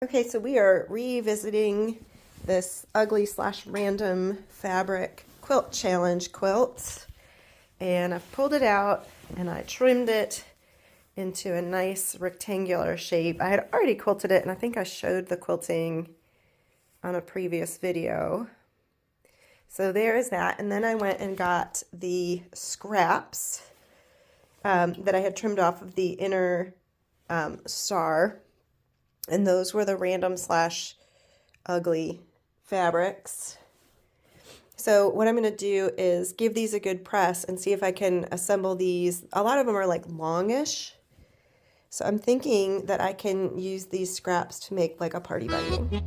Okay, so we are revisiting this ugly slash random fabric quilt challenge quilt, and I've pulled it out and I trimmed it into a nice rectangular shape. I had already quilted it, and I think I showed the quilting on a previous video. So there is that, and then I went and got the scraps that I had trimmed off of the inner star. And those were the random slash ugly fabrics. So what I'm going to do is give these a good press and see if I can assemble these. A lot of them are like longish. So I'm thinking that I can use these scraps to make like a party binding.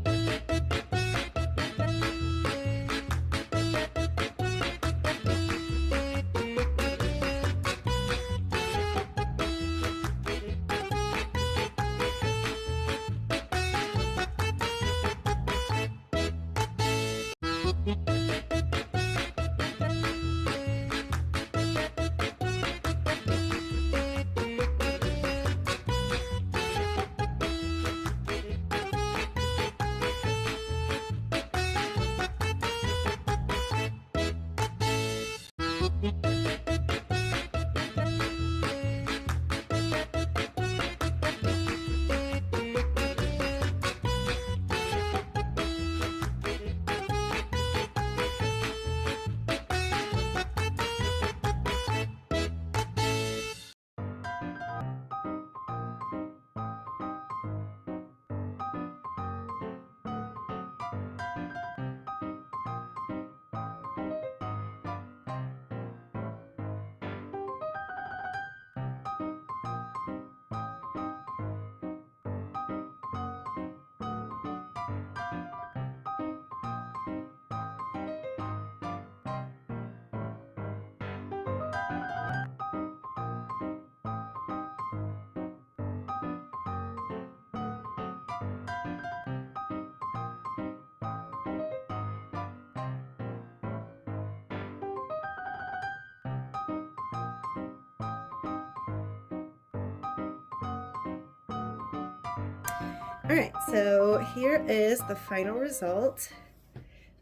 All right, so here is the final result.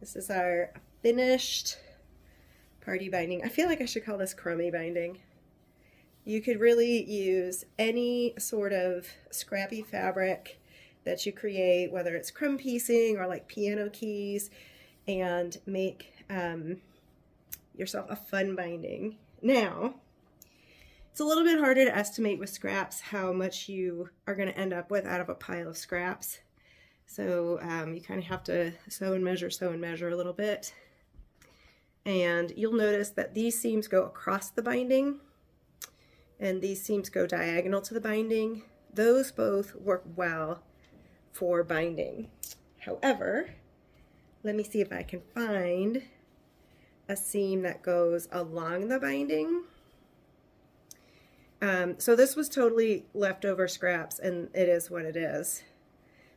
This is our finished party binding. I feel like I should call this crummy binding. You could really use any sort of scrappy fabric that you create, whether it's crumb piecing or like piano keys, and make yourself a fun binding. Now, it's a little bit harder to estimate with scraps how much you are going to end up with out of a pile of scraps. So you kind of have to sew and measure a little bit. And you'll notice that these seams go across the binding and these seams go diagonal to the binding. Those both work well for binding. However, let me see if I can find a seam that goes along the binding. So this was totally leftover scraps, and it is what it is.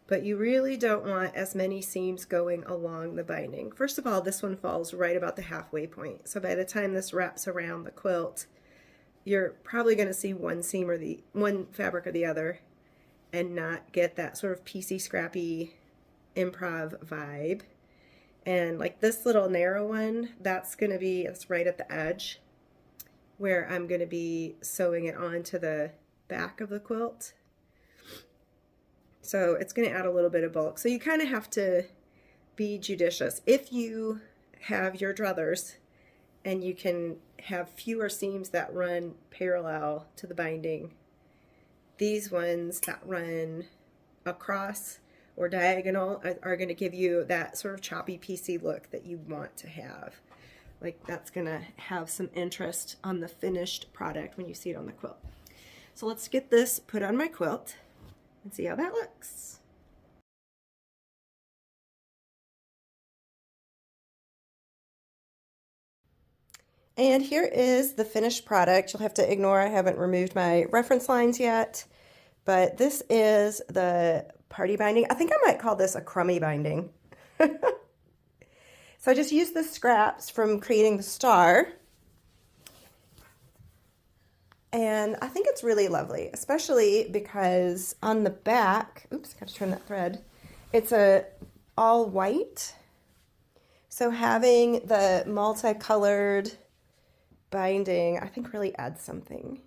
But you really don't want as many seams going along the binding. First of all, this one falls right about the halfway point. So by the time this wraps around the quilt, you're probably going to see one seam or one fabric or the other and not get that sort of piecey, scrappy improv vibe. And like this little narrow one, it's right at the edge, where I'm going to be sewing it onto the back of the quilt. So it's going to add a little bit of bulk. So you kind of have to be judicious. If you have your druthers and you can have fewer seams that run parallel to the binding, these ones that run across or diagonal are going to give you that sort of choppy, piecey look that you want to have. Like that's going to have some interest on the finished product when you see it on the quilt. So let's get this put on my quilt and see how that looks. And here is the finished product. You'll have to ignore I haven't removed my reference lines yet, but this is the party binding. I think I might call this a crummy binding. So I just used the scraps from creating the star And I think it's really lovely, especially because on the back, oops, got to turn that thread, it's a all white. So having the multicolored binding, I think really adds something.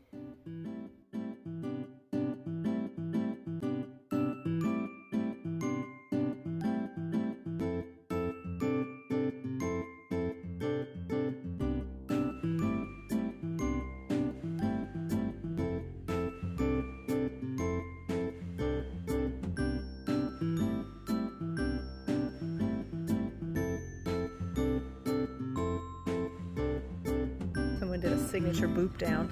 Someone did a signature boop down.